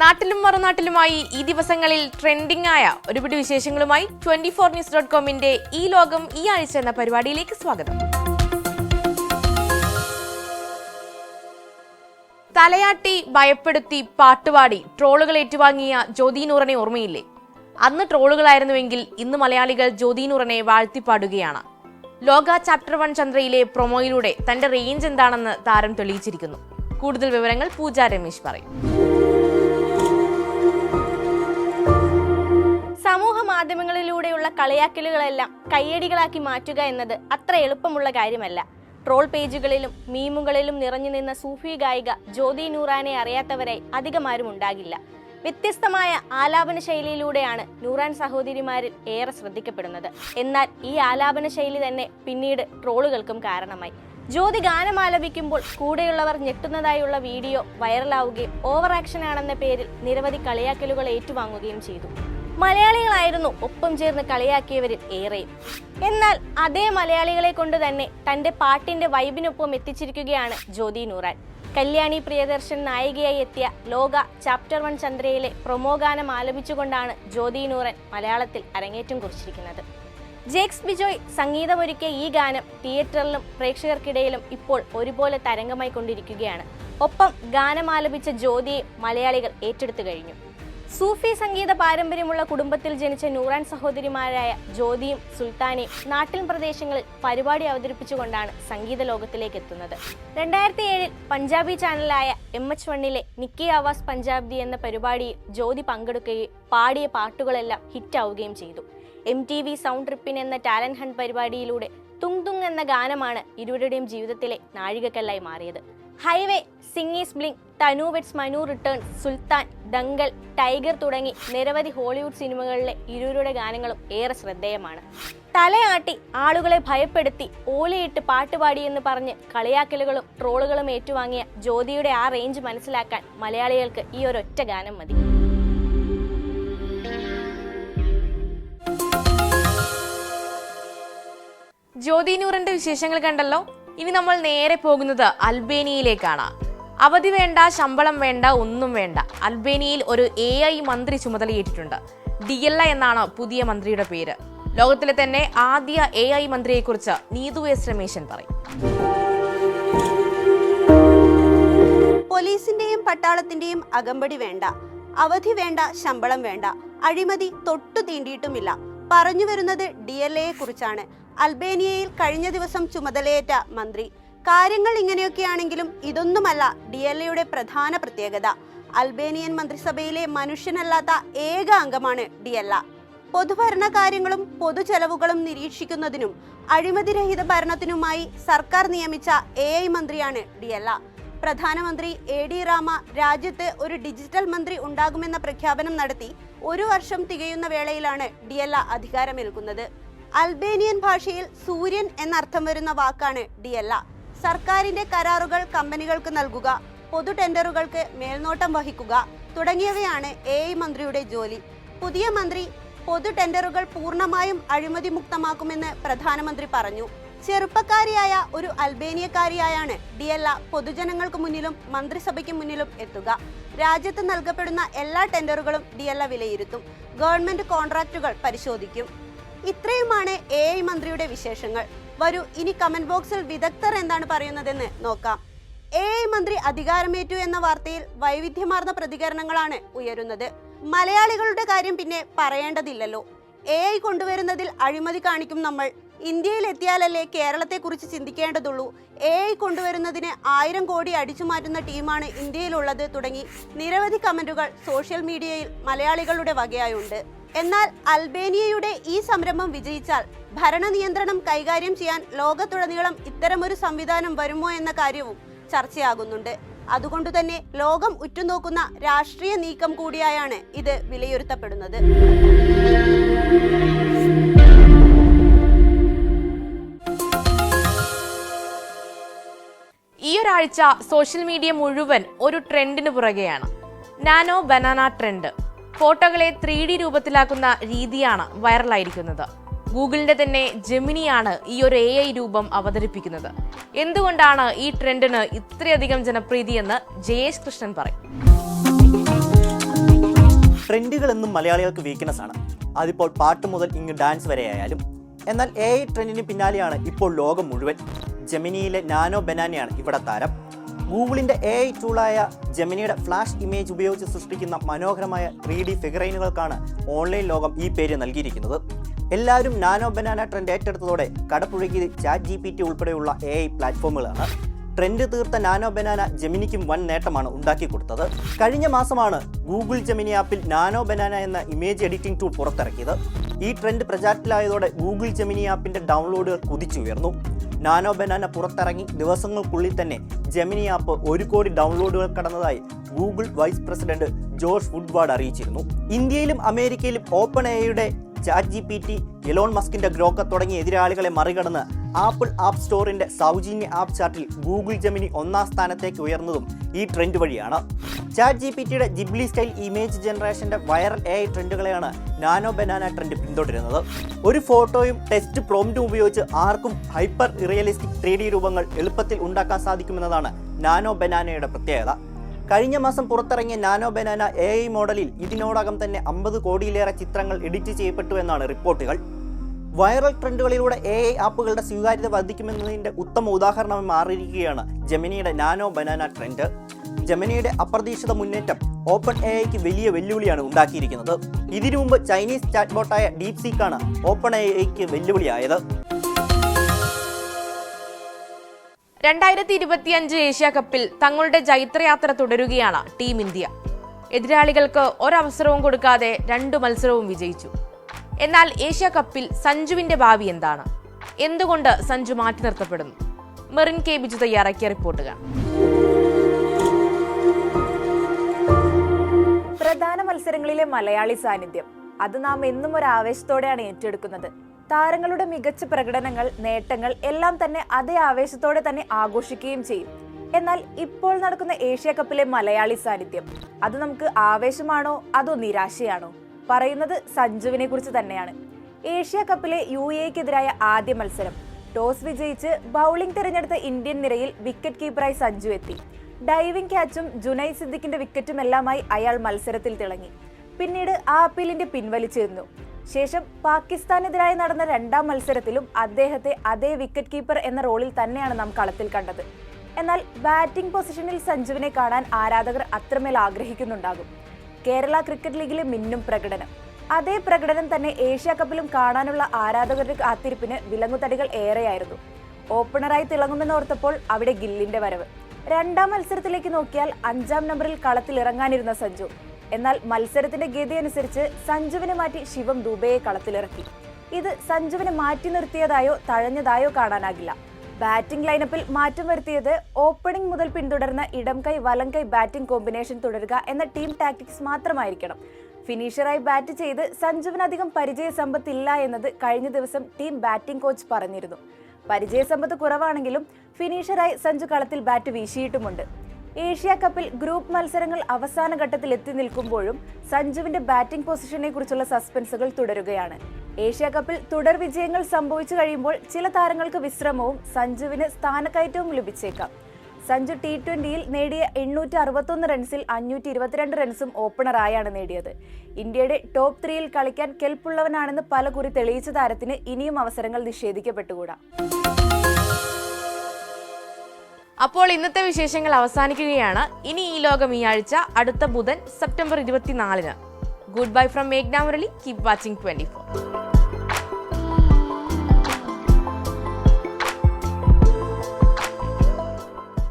നാട്ടിലും മറുനാട്ടിലുമായി ഈ ദിവസങ്ങളിൽ ട്രെൻഡിംഗ് ആയ ഒരുപിടി വിശേഷങ്ങളുമായി 24news.comന്റെ ഈ ലോകം ഈ ആഴ്ച എന്ന പരിപാടിയിലേക്ക് സ്വാഗതം. തലയാട്ടി ഭയപ്പെടുത്തി പാട്ടുപാടി ട്രോളുകൾ ഏറ്റുവാങ്ങിയ ജ്യോതി നൂറനെ ഓർമ്മയില്ലേ? അന്ന് ട്രോളുകളായിരുന്നുവെങ്കിൽ ഇന്ന് മലയാളികൾ ജ്യോതി നൂറനെ വാഴ്ത്തിപ്പാടുകയാണ്. ലോക ചാപ്റ്റർ 1 ചന്ദ്രയിലെ പ്രൊമോയിലൂടെ തന്റെ റേഞ്ച് എന്താണെന്ന് താരം തെളിയിച്ചിരിക്കുന്നു. കൂടുതൽ വിവരങ്ങൾ പൂജ രമേശ് പറയും. സമൂഹ മാധ്യമങ്ങളിലൂടെയുള്ള കളിയാക്കലുകളെല്ലാം കയ്യടികളാക്കി മാറ്റുക എന്നത് അത്ര എളുപ്പമുള്ള കാര്യമല്ല. ട്രോൾ പേജുകളിലും മീമുകളിലും നിറഞ്ഞു നിന്ന സൂഫി ഗായിക ജ്യോതി നൂറാനെ അറിയാത്തവരായി അധികമാരും ഉണ്ടാകില്ല. വ്യത്യസ്തമായ ആലാപന ശൈലിയിലൂടെയാണ് നൂറാൻ സഹോദരിമാരിൽ ഏറെ ശ്രദ്ധിക്കപ്പെടുന്നത്. എന്നാൽ ഈ ആലാപന ശൈലി തന്നെ പിന്നീട് ട്രോളുകൾക്കും കാരണമായി. ജ്യോതി ഗാനം ആലപിക്കുമ്പോൾ കൂടെയുള്ളവർ ഞെട്ടുന്നതായുള്ള വീഡിയോ വൈറലാവുകയും ഓവർ ആക്ഷൻ ആണെന്ന പേരിൽ നിരവധി കളിയാക്കലുകൾ ഏറ്റുവാങ്ങുകയും ചെയ്തു. മലയാളികളായിരുന്നു ഒപ്പം ചേർന്ന് കളിയാക്കിയവരിൽ ഏറെയും. എന്നാൽ അതേ മലയാളികളെ കൊണ്ട് തന്നെ തന്റെ പാട്ടിന്റെ വൈബിനൊപ്പം എത്തിച്ചിരിക്കുകയാണ് ജ്യോതി നൂറാൻ. കല്യാണി പ്രിയദർശൻ നായികയായി എത്തിയ ലോക ചാപ്റ്റർ 1 ചന്ദ്രയിലെ പ്രൊമോ ഗാനം ആലപിച്ചുകൊണ്ടാണ് ജ്യോതി നൂറാൻ മലയാളത്തിൽ അരങ്ങേറ്റം കുറിച്ചിരിക്കുന്നത്. ജേക്സ് ബിജോയ് സംഗീതമൊരുക്കിയ ഈ ഗാനം തിയേറ്ററിലും പ്രേക്ഷകർക്കിടയിലും ഇപ്പോൾ ഒരുപോലെ തരംഗമായി കൊണ്ടിരിക്കുകയാണ്. ഒപ്പം ഗാനം ആലപിച്ച ജ്യോതിയെ മലയാളികൾ ഏറ്റെടുത്തു കഴിഞ്ഞു. സൂഫി സംഗീത പാരമ്പര്യമുള്ള കുടുംബത്തിൽ ജനിച്ച നൂറാൻ സഹോദരിമാരായ ജ്യോതിയും സുൽത്താനയും നാട്ടിൻ പ്രദേശങ്ങളിൽ പരിപാടി അവതരിപ്പിച്ചുകൊണ്ടാണ് സംഗീത ലോകത്തിലേക്ക് എത്തുന്നത്. 2007 പഞ്ചാബി ചാനലായ MH1 നിക്കി ആവാസ് പഞ്ചാബി എന്ന പരിപാടിയിൽ ജ്യോതി പങ്കെടുക്കുകയും പാടിയ പാട്ടുകളെല്ലാം ഹിറ്റാവുകയും ചെയ്തു. MTV സൗണ്ട് ട്രിപ്പിൻ എന്ന ടാലന്റ് ഹണ്ട് പരിപാടിയിലൂടെ തുങ് തുങ് എന്ന ഗാനമാണ് ഇരുവരുടെയും ജീവിതത്തിലെ നാഴികക്കല്ലായി മാറിയത്. Highway, Singh is bling, Tanu vets Manu returns, Sultan, dangal, tiger തുടങ്ങി നിരവധി ഹോളിവുഡ് സിനിമകളിലെ ഇരുവരുടെ ഗാനങ്ങളും ഏറെ ശ്രദ്ധേയമാണ്. തലയാട്ടി ആളുകളെ ഭയപ്പെടുത്തി ഓലയിട്ട് പാട്ടുപാടിയെന്ന് പറഞ്ഞ് കളിയാക്കലുകളും ട്രോളുകളും ഏറ്റുവാങ്ങിയ ജ്യോതിയുടെ ആ റേഞ്ച് മനസ്സിലാക്കാൻ മലയാളികൾക്ക് ഈ ഒരൊറ്റ ഗാനം മതി. ജ്യോതി നൂറിന്റെ വിശേഷങ്ങൾ കണ്ടല്ലോ. ഇനി നമ്മൾ നേരെ പോകുന്നത് അൽബേനിയയിലേക്കാണ്. അവധി വേണ്ട, ശമ്പളം വേണ്ട, ഒന്നും വേണ്ട. അൽബേനിയയിൽ ഒരു AI മന്ത്രി ചുമതലയേറ്റിട്ടുണ്ട്. ഡിയല്ല എന്നാണ് പുതിയ മന്ത്രിയുടെ പേര്. ലോകത്തിലെ തന്നെ ആദ്യ AI മന്ത്രിയെക്കുറിച്ച് നീതു എസ് രമേശൻ പറയും. പോലീസിന്റെയും പട്ടാളത്തിന്റെയും അകമ്പടി വേണ്ട, അവധി വേണ്ട, ശമ്പളം വേണ്ട, അഴിമതി തൊട്ടു തീണ്ടിയിട്ടുമില്ല. പറഞ്ഞു വരുന്നത് DLA കുറിച്ചാണ്. അൽബേനിയയിൽ കഴിഞ്ഞ ദിവസം ചുമതലയേറ്റ മന്ത്രി. കാര്യങ്ങൾ ഇങ്ങനെയൊക്കെയാണെങ്കിലും ഇതൊന്നുമല്ല DLAയുടെ പ്രധാന പ്രത്യേകത. അൽബേനിയൻ മന്ത്രിസഭയിലെ മനുഷ്യനല്ലാത്ത ഏക അംഗമാണ് DLA. പൊതുഭരണ കാര്യങ്ങളും പൊതുചെലവുകളും നിരീക്ഷിക്കുന്നതിനും അഴിമതിരഹിത ഭരണത്തിനുമായി സർക്കാർ നിയമിച്ച AI മന്ത്രിയാണ് DLA. പ്രധാനമന്ത്രി AD രാമ രാജ്യത്ത് ഒരു ഡിജിറ്റൽ മന്ത്രി ഉണ്ടാകുമെന്ന പ്രഖ്യാപനം നടത്തി 1 വർഷം തികയുന്ന വേളയിലാണ് DLA അധികാരമേൽക്കുന്നത്. അൽബേനിയൻ ഭാഷയിൽ സൂര്യൻ എന്നർത്ഥം വരുന്ന വാക്കാണ് DLA. സർക്കാരിന്റെ കരാറുകൾ കമ്പനികൾക്ക് നൽകുക, പൊതു ടെൻഡറുകൾക്ക് മേൽനോട്ടം വഹിക്കുക തുടങ്ങിയവയാണ് AI മന്ത്രിയുടെ ജോലി. പുതിയ മന്ത്രി പൊതു ടെൻഡറുകൾ പൂർണ്ണമായും അഴിമതി മുക്തമാക്കുമെന്ന് പ്രധാനമന്ത്രി പറഞ്ഞു. ചെറുപ്പക്കാരിയായ ഒരു അൽബേനിയക്കാരിയായാണ് DLA പൊതുജനങ്ങൾക്ക് മുന്നിലും മന്ത്രിസഭയ്ക്ക് മുന്നിലും എത്തുക. രാജ്യത്ത് നൽകപ്പെടുന്ന എല്ലാ ടെൻഡറുകളും DLA വിലയിരുത്തും. ഗവൺമെന്റ് കോൺട്രാക്റ്റുകൾ പരിശോധിക്കും. ഇത്രയുമാണ് AI മന്ത്രിയുടെ വിശേഷങ്ങൾ. വരൂ, ഇനി കമന്റ് ബോക്സിൽ വിദഗ്ധർ എന്താണ് പറയുന്നതെന്ന് നോക്കാം. AI മന്ത്രി അധികാരമേറ്റു എന്ന വാർത്തയിൽ വൈവിധ്യമാർന്ന പ്രതികരണങ്ങളാണ് ഉയരുന്നത്. മലയാളികളുടെ കാര്യം പിന്നെ പറയേണ്ടതില്ലല്ലോ. AI കൊണ്ടുവരുന്നതിൽ അഴിമതി കാണിക്കും നമ്മൾ. ഇന്ത്യയിൽ എത്തിയാലല്ലേ കേരളത്തെക്കുറിച്ച് ചിന്തിക്കേണ്ടതുള്ളൂ. AI കൊണ്ടുവരുന്നതിന് 1000 കോടി അടിച്ചു മാറ്റുന്ന ടീമാണ് ഇന്ത്യയിലുള്ളത് തുടങ്ങി നിരവധി കമന്റുകൾ സോഷ്യൽ മീഡിയയിൽ മലയാളികളുടെ വകയായുണ്ട്. എന്നാൽ അൽബേനിയയുടെ ഈ സംരംഭം വിജയിച്ചാൽ ഭരണ നിയന്ത്രണം കൈകാര്യം ചെയ്യാൻ ലോകത്തുടനീളം ഇത്തരമൊരു സംവിധാനം വരുമോ എന്ന കാര്യവും ചർച്ചയാകുന്നുണ്ട്. അതുകൊണ്ടുതന്നെ ലോകം ഉറ്റുനോക്കുന്ന രാഷ്ട്രീയ നീക്കം കൂടിയായാണ് ഇത് വിലയിരുത്തപ്പെടുന്നത്. ഈ ഒരാഴ്ച സോഷ്യൽ മീഡിയ മുഴുവൻ ഒരു ട്രെൻഡിന് പുറകെയാണ്. Nano banana trend. ഫോട്ടോകളെ 3D രൂപത്തിലാക്കുന്ന രീതിയാണ് വൈറലായിരിക്കുന്നത്. ഗൂഗിളിന്റെ തന്നെ ജെമിനിയാണ് ഈ ഒരു AI രൂപം അവതരിപ്പിക്കുന്നത്. എന്തുകൊണ്ടാണ് ഈ ട്രെൻഡിന് ഇത്രയധികം ജനപ്രീതി എന്ന് ജയേഷ് കൃഷ്ണൻ പറയും. ട്രെൻഡുകൾ എന്നും മലയാളികൾക്ക് വീക്ക്നെസ് ആണ്. അതിപ്പോൾ പാട്ട് മുതൽ ഇങ്ങ് ഡാൻസ് വരെയായാലും. എന്നാൽ AI ട്രെൻഡിന് പിന്നാലെയാണ് ഇപ്പോൾ ലോകം മുഴുവൻ. ജെമിനിയിലെ നാനോ ബനാനയാണ് ഇവിടെ താരം. ഗൂഗിളിൻ്റെ AI ടൂളായ ജെമിനിയുടെ ഫ്ലാഷ് ഇമേജ് ഉപയോഗിച്ച് സൃഷ്ടിക്കുന്ന മനോഹരമായ 3D ഫിഗറൈനുകൾക്കാണ് ഓൺലൈൻ ലോകം ഈ പേര് നൽകിയിരിക്കുന്നത്. എല്ലാവരും നാനോ ബനാന ട്രെൻഡ് ഏറ്റെടുത്തതോടെ കടപുഴകിയത് ChatGPT ഉൾപ്പെടെയുള്ള AI പ്ലാറ്റ്ഫോമുകളാണ്. ട്രെൻഡ് തീർത്ത നാനോ ബനാന ജെമിനിക്കും വൻ നേട്ടമാണ് ഉണ്ടാക്കി കൊടുത്തത്. കഴിഞ്ഞ മാസമാണ് ഗൂഗിൾ ജെമിനി ആപ്പിൽ നാനോ ബനാന എന്ന ഇമേജ് എഡിറ്റിംഗ് ടൂൾ പുറത്തിറക്കിയത്. ഈ ട്രെൻഡ് പ്രചാരത്തിലായതോടെ ഗൂഗിൾ ജെമിനി ആപ്പിൻ്റെ ഡൗൺലോഡുകൾ കുതിച്ചുയർന്നു. നാനോ ബനാന പുറത്തിറങ്ങി ദിവസങ്ങൾക്കുള്ളിൽ തന്നെ ജെമിനി ആപ്പ് 1 കോടി ഡൗൺലോഡുകൾ കടന്നതായി Google vice president Josh Woodward അറിയിച്ചിരുന്നു. ഇന്ത്യയിലും അമേരിക്കയിലും ഓപ്പൺ എഐയുടെ ChatGPT, എലോൺ മസ്കിന്റെ ഗ്രോക്ക് തുടങ്ങിയ എതിരാളികളെ മറികടന്ന് ആപ്പിൾ ആപ്പ് സ്റ്റോറിന്റെ സൗജന്യ ആപ്പ് ചാർട്ടിൽ ഗൂഗിൾ ജെമിനി 1ാം സ്ഥാനത്തേക്ക് ഉയർന്നതും ഈ ട്രെൻഡ് വഴിയാണ്. ChatGPTയുടെ ജിബ്ലി സ്റ്റൈൽ ഇമേജ് ജനറേഷന്റെ വൈറൽ AI ട്രെൻഡുകളെയാണ് നാനോ ബനാന ട്രെൻഡ് പിന്തുടരുന്നത്. ഒരു ഫോട്ടോയും ടെക്സ്റ്റ് പ്രോംപ്റ്റും ഉപയോഗിച്ച് ആർക്കും ഹൈപ്പർ റിയലിസ്റ്റിക് 3D രൂപങ്ങൾ എളുപ്പത്തിൽ ഉണ്ടാക്കാൻ സാധിക്കുമെന്നതാണ് നാനോ ബനാനയുടെ പ്രത്യേകത. കഴിഞ്ഞ മാസം പുറത്തിറങ്ങിയ നാനോ ബനാന AI മോഡലിൽ ഇതിനോടകം തന്നെ 50 കോടിയിലേറെ ചിത്രങ്ങൾ എഡിറ്റ് ചെയ്യപ്പെട്ടു എന്നാണ് റിപ്പോർട്ടുകൾ. വൈറൽ ട്രെൻഡുകളിലൂടെ AI ആപ്പുകളുടെ സ്വീകാര്യത വർദ്ധിക്കുമെന്നതിൻ്റെ ഉത്തമ ഉദാഹരണമായി മാറിയിരിക്കുകയാണ് ജെമിനിയുടെ നാനോ ബനാന ട്രെൻഡ്. ജെമിനിയുടെ അപ്രതീക്ഷിത മുന്നേറ്റം ഓപ്പൺ AIക്ക് വലിയ വെല്ലുവിളിയാണ് ഉണ്ടാക്കിയിരിക്കുന്നത്. ഇതിനു മുമ്പ് ചൈനീസ് ചാറ്റ്ബോട്ടായ ഡീപ്സീക്കാണ് ഓപ്പൺ AIക്ക് വെല്ലുവിളിയായത്. 2025 ഏഷ്യ കപ്പിൽ തങ്ങളുടെ ജൈത്രയാത്ര തുടരുകയാണ് ടീം ഇന്ത്യ. എതിരാളികൾക്ക് ഒരവസരവും കൊടുക്കാതെ 2 മത്സരവും വിജയിച്ചു. എന്നാൽ ഏഷ്യ കപ്പിൽ സഞ്ജുവിന്റെ ഭാവി എന്താണ്? എന്തുകൊണ്ട് സഞ്ജു മാറ്റി നിർത്തപ്പെടുന്നു? മെറിൻ കെ ബിജു തയ്യാറാക്കിയ റിപ്പോർട്ടുകൾ. പ്രധാന മത്സരങ്ങളിലെ മലയാളി സാന്നിധ്യം അത് നാം എന്നും ഒരു ആവേശത്തോടെയാണ് ഏറ്റെടുക്കുന്നത്. താരങ്ങളുടെ മികച്ച പ്രകടനങ്ങൾ, നേട്ടങ്ങൾ എല്ലാം തന്നെ അതേ ആവേശത്തോടെ തന്നെ ആഘോഷിക്കുകയും ചെയ്യും. എന്നാൽ ഇപ്പോൾ നടക്കുന്ന ഏഷ്യ കപ്പിലെ മലയാളി സാന്നിധ്യം അത് നമുക്ക് ആവേശമാണോ അതോ നിരാശയാണോ? പറയുന്നത് സഞ്ജുവിനെ കുറിച്ച് തന്നെയാണ്. ഏഷ്യ കപ്പിലെ UAEക്കെതിരായ ആദ്യ മത്സരം ടോസ് വിജയിച്ച് ബൗളിംഗ് തിരഞ്ഞെടുത്ത ഇന്ത്യൻ നിരയിൽ വിക്കറ്റ് കീപ്പറായി സഞ്ജു എത്തി. ഡൈവിംഗ് ക്യാച്ചും ജുനൈദ് സിദ്ദിഖിന്റെ വിക്കറ്റും എല്ലാമായി അയാൾ മത്സരത്തിൽ തിളങ്ങി. പിന്നീട് ആ അപ്പീലിന്റെ പിൻവലിച്ചിരുന്നു. ശേഷം പാകിസ്ഥാനെതിരായി നടന്ന 2ാം മത്സരത്തിലും അദ്ദേഹത്തെ അതേ വിക്കറ്റ് കീപ്പർ എന്ന റോളിൽ തന്നെയാണ് നാം കളത്തിൽ കണ്ടത്. എന്നാൽ ബാറ്റിംഗ് പൊസിഷനിൽ സഞ്ജുവിനെ കാണാൻ ആരാധകർ അത്രമേൽ ആഗ്രഹിക്കുന്നുണ്ടാകും. കേരള ക്രിക്കറ്റ് ലീഗിലെ മിന്നും പ്രകടനം, അതേ പ്രകടനം തന്നെ ഏഷ്യ കപ്പിലും കാണാനുള്ള ആരാധകരുടെ കാത്തിരിപ്പിന് വിലങ്ങുതടികൾ ഏറെയായിരുന്നു. ഓപ്പണറായി തിളങ്ങുമെന്നോർത്തപ്പോൾ അവിടെ ഗില്ലിന്റെ വരവ്. 2ാം മത്സരത്തിലേക്ക് നോക്കിയാൽ 5ാം നമ്പറിൽ കളത്തിലിറങ്ങാനിരുന്ന സഞ്ജു. എന്നാൽ മത്സരത്തിന്റെ ഗതി അനുസരിച്ച് സഞ്ജുവിനെ മാറ്റി ശിവം ദുബെയെ കളത്തിലിറക്കി. ഇത് സഞ്ജുവിനെ മാറ്റി നിർത്തിയതായോ തഴഞ്ഞതായോ കാണാനാകില്ല. ബാറ്റിംഗ് ലൈനപ്പിൽ മാറ്റം വരുത്തിയത് ഓപ്പണിംഗ് മുതൽ പിന്തുടർന്ന ഇടം കൈ വലം കൈ ബാറ്റിംഗ് കോമ്പിനേഷൻ തുടരുക എന്ന ടീം ടാക്ടിക്സ് മാത്രമായിരിക്കണം. ഫിനിഷറായി ബാറ്റ് ചെയ്ത് സഞ്ജുവിനധികം പരിചയസമ്പത്തില്ല എന്നത് കഴിഞ്ഞ ദിവസം ടീം ബാറ്റിംഗ് കോച്ച് പറഞ്ഞിരുന്നു. പരിചയസമ്പത്ത് കുറവാണെങ്കിലും ഫിനിഷറായി സഞ്ജു കളത്തിൽ ബാറ്റ് വീശിയിട്ടുമുണ്ട്. ഏഷ്യ കപ്പിൽ ഗ്രൂപ്പ് മത്സരങ്ങൾ അവസാന ഘട്ടത്തിൽ എത്തി നിൽക്കുമ്പോഴും സഞ്ജുവിന്റെ ബാറ്റിംഗ് പൊസിഷനെ കുറിച്ചുള്ള സസ്പെൻസുകൾ തുടരുകയാണ്. ഏഷ്യ കപ്പിൽ തുടർ വിജയങ്ങൾ സംഭവിച്ചു കഴിയുമ്പോൾ ചില താരങ്ങൾക്ക് വിശ്രമവും സഞ്ജുവിന് സ്ഥാനക്കയറ്റവും ലഭിച്ചേക്കാം. സഞ്ജു T20യിൽ നേടിയ 861 റൺസിൽ 522 റൺസും ഓപ്പണറായാണ് നേടിയത്. ഇന്ത്യയുടെ ടോപ്പ് 3യിൽ കളിക്കാൻ കെൽപ്പുള്ളവനാണെന്ന് പലകുറി തെളിയിച്ച താരത്തിന് ഇനിയും അവസരങ്ങൾ നിഷേധിക്കപ്പെട്ടുകൂടാ. അപ്പോൾ ഇന്നത്തെ വിശേഷങ്ങൾ അവസാനിക്കുകയാണ്. ഇനി ഈ ലോകം ഈ ആഴ്ച അടുത്ത ബുധൻ സെപ്റ്റംബർ 24-ന്. ഗുഡ് ബൈ ഫ്രം മേഘ്ന മുരളി. Keep watching 24.